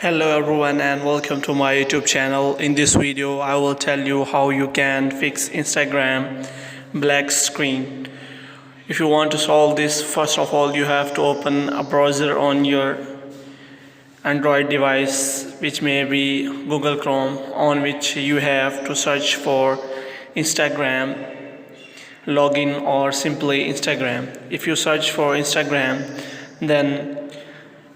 Hello everyone and welcome to my YouTube channel. In this video I will tell you how you can fix Instagram black screen. If you want to solve this, first of all you have to open a browser on your Android device, which may be Google Chrome, on which you have to search for Instagram login or simply Instagram. If you search for Instagram, then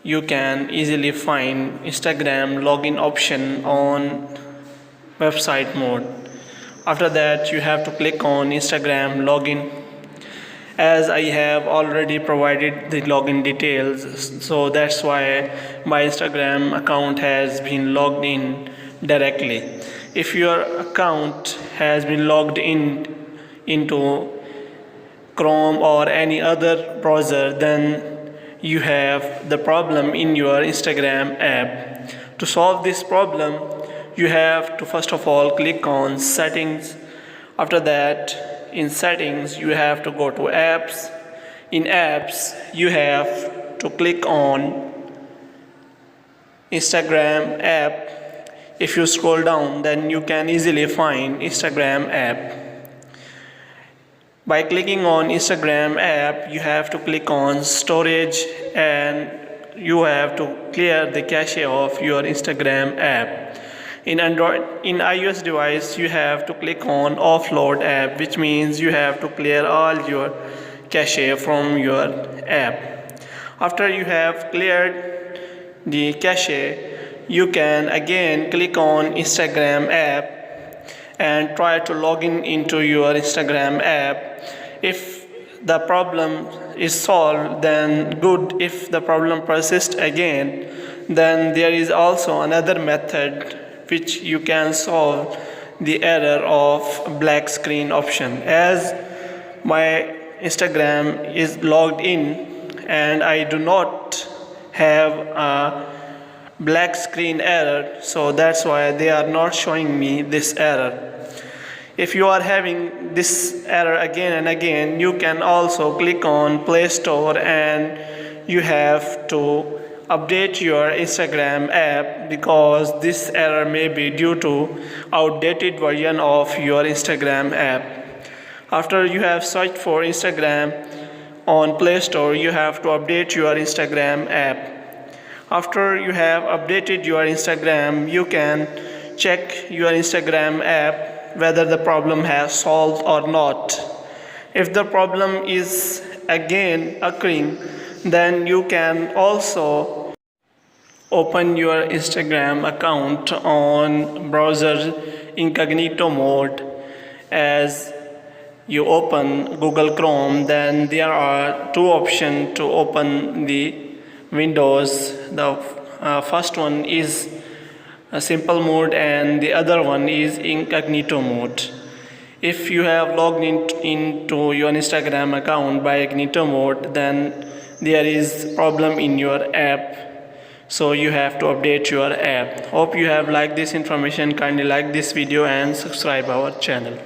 you can easily find Instagram login option on website mode. After that you have to click on Instagram login. As I have already provided the login details, so that's why my Instagram account has been logged in directly. If your account has been logged into Chrome or any other browser, then you have the problem in your Instagram app. To solve this problem, you have to first of all click on settings. After that, in settings you have to go to apps. In apps you have to click on Instagram app. If you scroll down, then you can easily find Instagram app. By clicking on Instagram app, you have to click on storage and you have to clear the cache of your Instagram app. In iOS device, you have to click on offload app, which means you have to clear all your cache from your app. After you have cleared the cache, you can again click on Instagram app and try to log in into your Instagram app. If the problem is solved, then good. If the problem persists again, then there is also another method which you can solve the error of black screen option. As my Instagram is logged in and I do not have a black screen error, so that's why they are not showing me this error. If you are having this error again and again, you can also click on Play Store and you have to update your Instagram app, because this error may be due to outdated version of your Instagram app. After you have searched for Instagram on Play Store, you have to update your Instagram app. After you have updated your Instagram, you can check your Instagram app whether the problem has solved or not. If the problem is again occurring, then you can also open your Instagram account on browser incognito mode. As you open Google Chrome, then there are two options to open the windows. The first one is a simple mode and the other one is incognito mode. If you have logged into your Instagram account by incognito mode, then there is problem in your app, so you have to update your app. Hope you have liked this information. Kindly like this video and subscribe our channel.